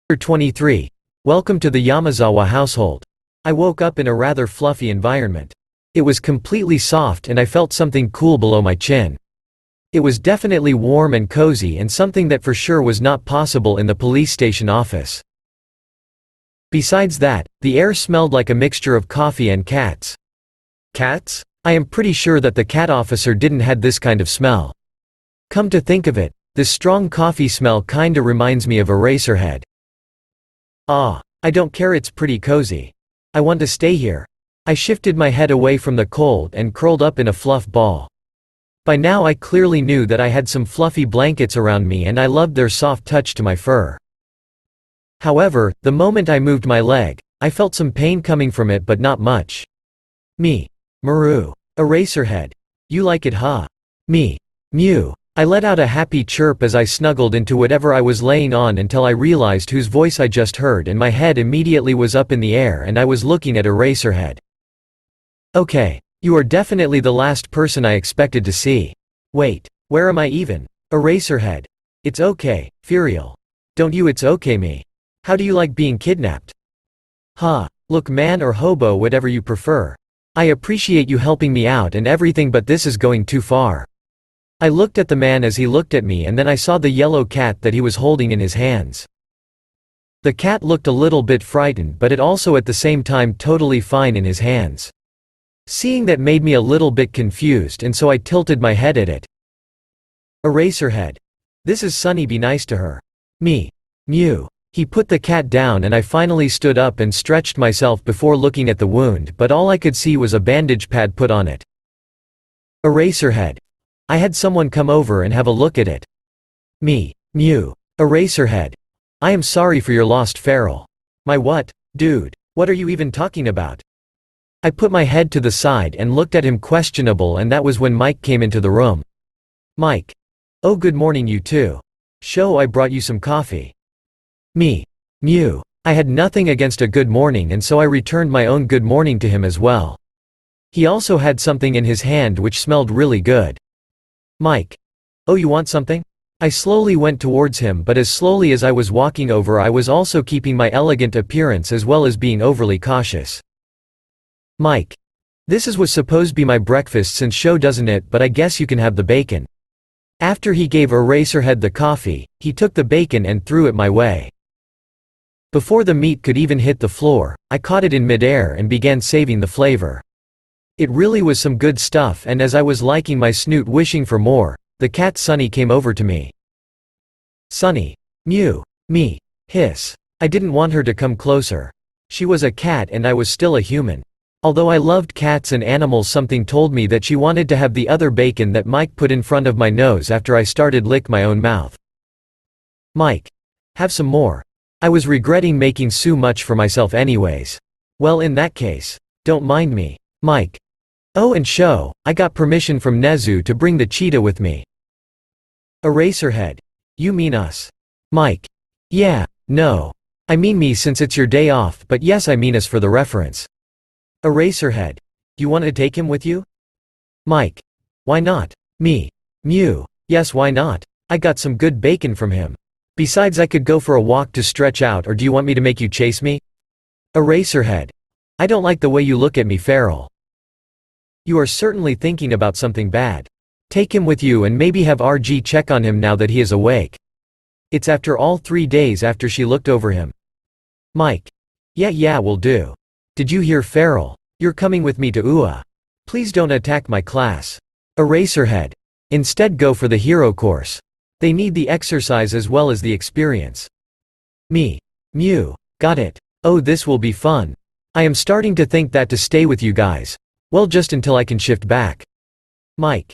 Chapter 23. Welcome to the Yamazawa household. I woke up in a rather fluffy environment. It was completely soft and I felt something cool below my chin. It was definitely warm and cozy and something that for sure was not possible in the police station office. Besides that, the air smelled like a mixture of coffee and cats. Cats? I am pretty sure that the cat officer didn't had this kind of smell. Come to think of it, this strong coffee smell kinda reminds me of Eraserhead. Ah, I don't care, it's pretty cozy. I want to stay here. I shifted my head away from the cold and curled up in a fluff ball. By now I clearly knew that I had some fluffy blankets around me and I loved their soft touch to my fur. However, the moment I moved my leg, I felt some pain coming from it but not much. Me. Maru. Eraserhead. You like it, huh? Me. Mew. I let out a happy chirp as I snuggled into whatever I was laying on until I realized whose voice I just heard and my head immediately was up in the air and I was looking at Eraserhead. Okay. You are definitely the last person I expected to see. Wait. Where am I even? Eraserhead. It's okay, Furiel. Don't you, it's okay me. How do you like being kidnapped? Huh. Look, man or hobo, whatever you prefer. I appreciate you helping me out and everything, but this is going too far. I looked at the man as he looked at me and then I saw the yellow cat that he was holding in his hands. The cat looked a little bit frightened but it also at the same time totally fine in his hands. Seeing that made me a little bit confused and so I tilted my head at it. Eraserhead. This is Sunny, be nice to her. Me. Mew. He put the cat down and I finally stood up and stretched myself before looking at the wound, but all I could see was a bandage pad put on it. Eraserhead. I had someone come over and have a look at it. Me. Mew. Eraserhead. I am sorry for your lost feral. My what? Dude. What are you even talking about? I put my head to the side and looked at him questionable, and that was when Mike came into the room. Mike. Oh, good morning you too. Show I brought you some coffee. Me. Mew. I had nothing against a good morning and so I returned my own good morning to him as well. He also had something in his hand which smelled really good. Mike. Oh, you want something? I slowly went towards him, but as slowly as I was walking over I was also keeping my elegant appearance as well as being overly cautious. Mike. This was supposed to be my breakfast since show, doesn't it, but I guess you can have the bacon. After he gave Eraserhead the coffee, he took the bacon and threw it my way. Before the meat could even hit the floor, I caught it in midair and began saving the flavor. It really was some good stuff, and as I was liking my snoot wishing for more, the cat Sunny came over to me. Sunny. Mew. Me. Hiss. I didn't want her to come closer. She was a cat and I was still a human. Although I loved cats and animals, something told me that she wanted to have the other bacon that Mike put in front of my nose after I started lick my own mouth. Mike. Have some more. I was regretting making so much for myself anyways. Well, in that case, don't mind me. Mike. Oh, and show, I got permission from Nezu to bring the cheetah with me. Eraserhead. You mean us? Mike. Yeah, no. I mean me since it's your day off, but yes, I mean us for the reference. Eraserhead. You want to take him with you? Mike. Why not? Me. Mew. Yes, why not? I got some good bacon from him. Besides, I could go for a walk to stretch out, or do you want me to make you chase me? Eraserhead. I don't like the way you look at me, feral. You are certainly thinking about something bad. Take him with you and maybe have RG check on him now that he is awake. It's after all 3 days after she looked over him. Mike. Yeah, will do. Did you hear, feral? You're coming with me to UA. Please don't attack my class. Eraserhead. Instead go for the hero course. They need the exercise as well as the experience. Me. Mew. Got it. Oh, this will be fun. I am starting to think that to stay with you guys. Well, just until I can shift back. Mike.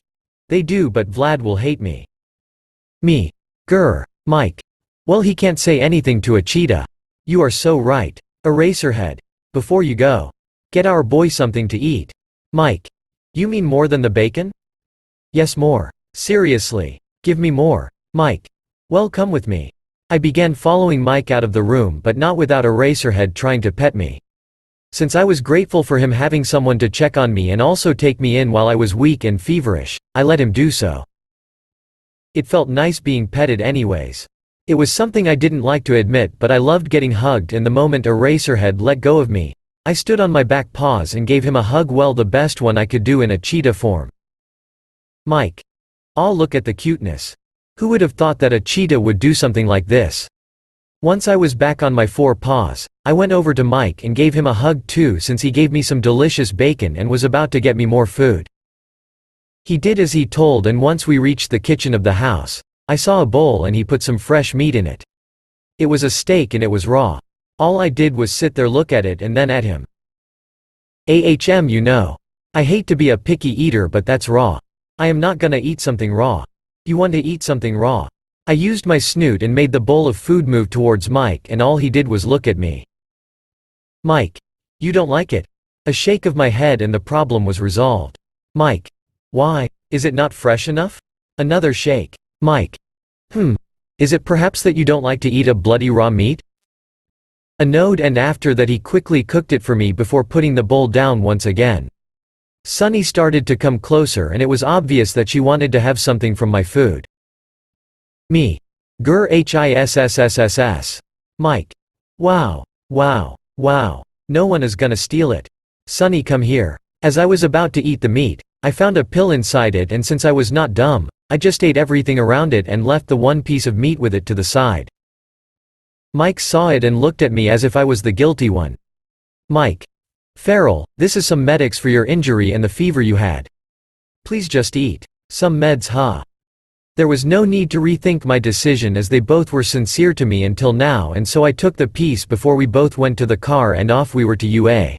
They do, but Vlad will hate me. Me. Grr. Mike. Well, he can't say anything to a cheetah. You are so right. Eraserhead. Before you go, get our boy something to eat. Mike. You mean more than the bacon? Yes, more. Seriously. Give me more. Mike. Well, come with me. I began following Mike out of the room, but not without Eraserhead trying to pet me. Since I was grateful for him having someone to check on me and also take me in while I was weak and feverish, I let him do so. It felt nice being petted anyways. It was something I didn't like to admit, but I loved getting hugged, and the moment Eraserhead let go of me, I stood on my back paws and gave him a hug, well, the best one I could do in a cheetah form. Mike. Aw, look at the cuteness. Who would have thought that a cheetah would do something like this? Once I was back on my 4 paws, I went over to Mike and gave him a hug too, since he gave me some delicious bacon and was about to get me more food. He did as he told, and once we reached the kitchen of the house, I saw a bowl and he put some fresh meat in it. It was a steak and it was raw. All I did was sit there, look at it, and then at him. You know. I hate to be a picky eater, but that's raw. I am not gonna eat something raw. You want to eat something raw? I used my snoot and made the bowl of food move towards Mike, and all he did was look at me. Mike. You don't like it? A shake of my head and the problem was resolved. Mike. Why? Is it not fresh enough? Another shake. Mike. Is it perhaps that you don't like to eat a bloody raw meat? A nod, and after that he quickly cooked it for me before putting the bowl down once again. Sunny started to come closer and it was obvious that she wanted to have something from my food. Me. Grr hissss. Mike. Wow. Wow. Wow. No one is gonna steal it. Sunny, come here. As I was about to eat the meat, I found a pill inside it, and since I was not dumb, I just ate everything around it and left the one piece of meat with it to the side. Mike saw it and looked at me as if I was the guilty one. Mike. Feral, this is some medics for your injury and the fever you had. Please just eat. Some meds, huh? There was no need to rethink my decision as they both were sincere to me until now, and so I took the piece before we both went to the car and off we were to UA.